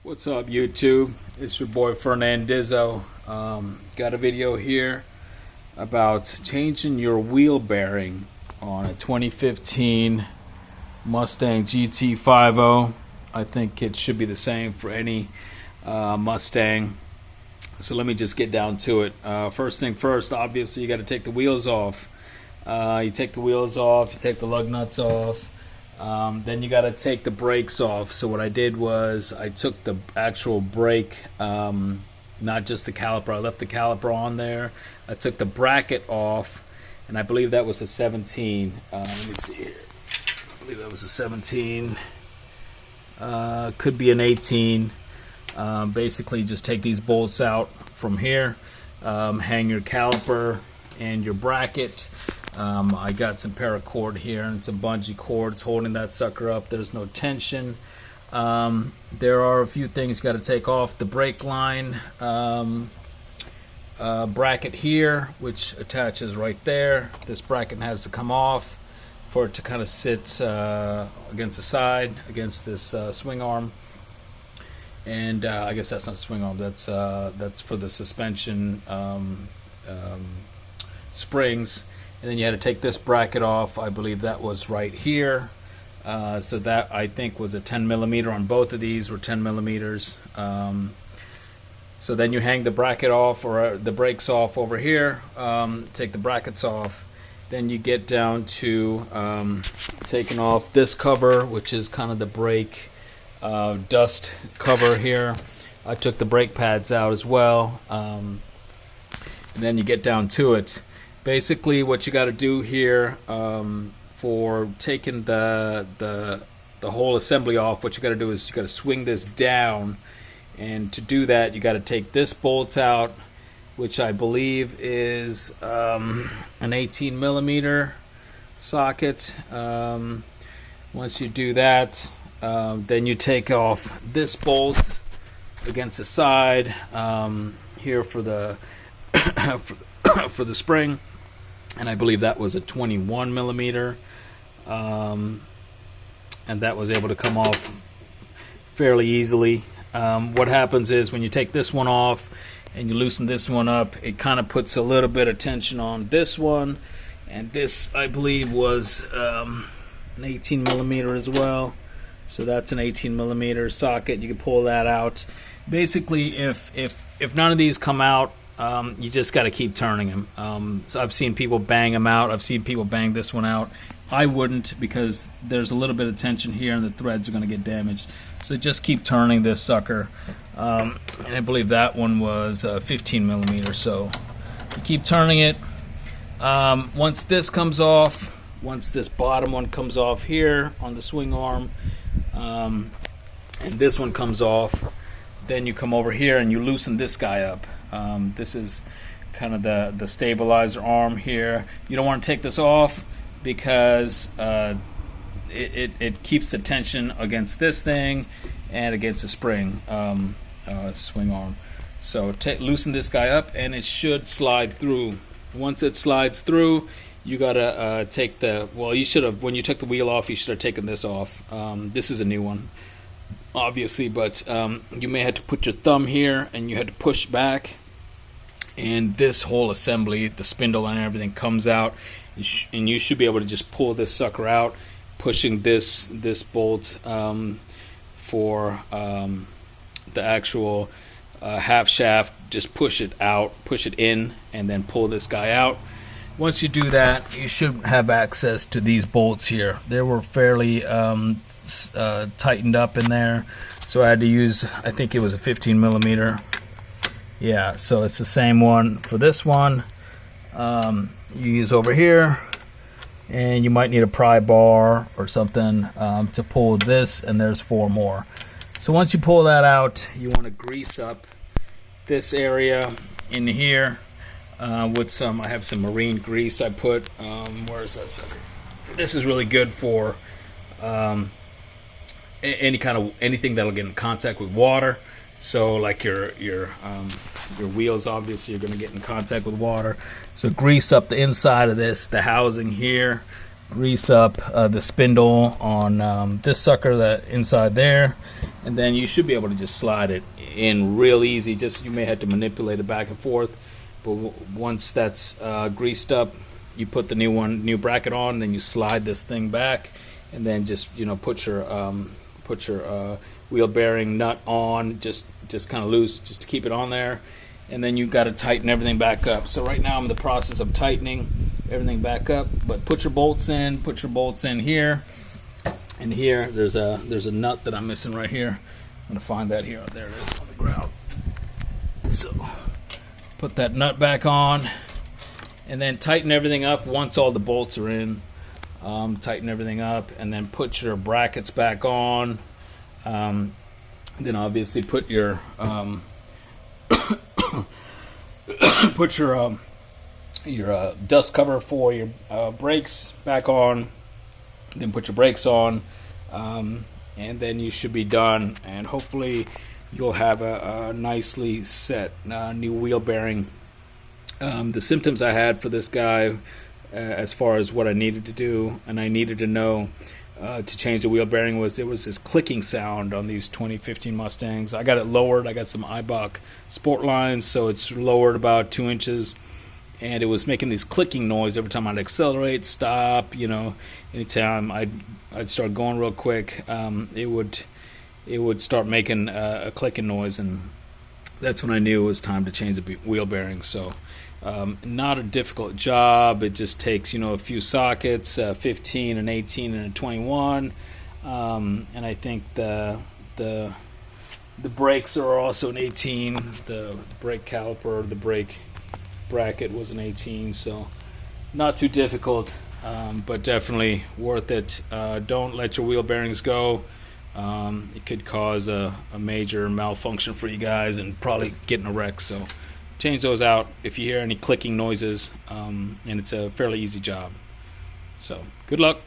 What's up, YouTube? It's your boy Fernandizzo. Got a video here about changing your wheel bearing on a 2015 Mustang GT 50. I think it should be the same for any Mustang. So let me just get down to it. First thing first, obviously you got to take the wheels off. You take the wheels off, you take the lug nuts off. Then you got to take the brakes off. So what I did was I took the actual brake, not just the caliper. I left the caliper on there. I took the bracket off, and I believe that was a 17. Let me see here. I believe that was a 17. Could be an 18. Basically, just take these bolts out from here. Hang your caliper and your bracket. I got some paracord here and some bungee cords holding that sucker up. There's no tension. There are a few things you got to take off. The brake line bracket here, which attaches right there. This bracket has to come off for it to kind of sit against the side, against this swing arm. And I guess that's not swing arm. That's for the suspension springs. And then you had to take this bracket off. I believe that was right here. So that I think was a 10 millimeter on both of these, were 10 millimeters. So then you hang the bracket off, or the brakes off over here. Take the brackets off. Then you get down to taking off this cover, which is kind of the brake dust cover here. I took the brake pads out as well. And then you get down to it. Basically, what you got to do here for taking the whole assembly off, what you got to do is you got to swing this down, and to do that, you got to take this bolt out, which I believe is an 18 millimeter socket. Once you do that, then you take off this bolt against the side here for the for the spring. And I believe that was a 21 millimeter, and that was able to come off fairly easily. What happens is when you take this one off and you loosen this one up, it kind of puts a little bit of tension on this one, and this I believe was an 18 millimeter as well. So that's an 18 millimeter socket. You can pull that out. Basically, if none of these come out, you just got to keep turning them. So I've seen people bang them out. I've seen people bang this one out. I wouldn't, because there's a little bit of tension here and the threads are going to get damaged. So just keep turning this sucker. And I believe that one was 15 millimeters. So you keep turning it. Once this comes off, once this bottom one comes off here on the swing arm, and this one comes off, then you come over here and you loosen this guy up. This is kind of the stabilizer arm here. You don't want to take this off because it keeps the tension against this thing and against the spring swing arm. So loosen this guy up and it should slide through. Once it slides through, you gotta take the, well, you should have, when you took the wheel off, you should have taken this off. This is a new one, obviously, but you may have to put your thumb here and you had to push back, and this whole assembly, the spindle and everything, comes out, and you should be able to just pull this sucker out, pushing this bolt for the actual half shaft. Just push it out, push it in, and then pull this guy out. Once you do that, you should have access to these bolts here. They were fairly tightened up in there, so I had to use, I think it was a 15 millimeter. Yeah, so it's the same one for this one. You use over here, and you might need a pry bar or something to pull this, and there's 4 more. So once you pull that out, you want to grease up this area in here with some, I have some marine grease I put. Where is that sucker? This is really good for anything that'll get in contact with water. So like your wheels, obviously you're going to get in contact with water. So grease up the inside of this, the housing here. grease up the spindle on this sucker that inside there, and then you should be able to just slide it in real easy. Just you may have to manipulate it back and forth, but once that's greased up, you put the new bracket on, then you slide this thing back, and then just put your wheel bearing nut on, just kind of loose, just to keep it on there, and then you've got to tighten everything back up. So right now I'm in the process of tightening everything back up, but put your bolts in here and here. There's a nut that I'm missing right here. I'm gonna find that here. There it is on the ground. So put that nut back on, and then tighten everything up once all the bolts are in. Tighten everything up, and then put your brackets back on. Then obviously put your your dust cover for your brakes back on. Then put your brakes on, and then you should be done. And hopefully you'll have a nicely set new wheel bearing. The symptoms I had for this guy, as far as what I needed to do and I needed to know to change the wheel bearing, was there was this clicking sound on these 2015 Mustangs. I got it lowered. I got some Eibach sport lines, so it's lowered about 2 inches, and it was making this clicking noise every time I'd accelerate, stop. Anytime I'd start going real quick, it would start making a clicking noise, and that's when I knew it was time to change the wheel bearing. So not a difficult job. It just takes a few sockets, 15, an 18, and a 21, and I think the brakes are also an 18. The brake caliper, the brake bracket was an 18, so not too difficult, but definitely worth it. Don't let your wheel bearings go. It could cause a major malfunction for you guys and probably get in a wreck. So change those out if you hear any clicking noises, and it's a fairly easy job. So good luck.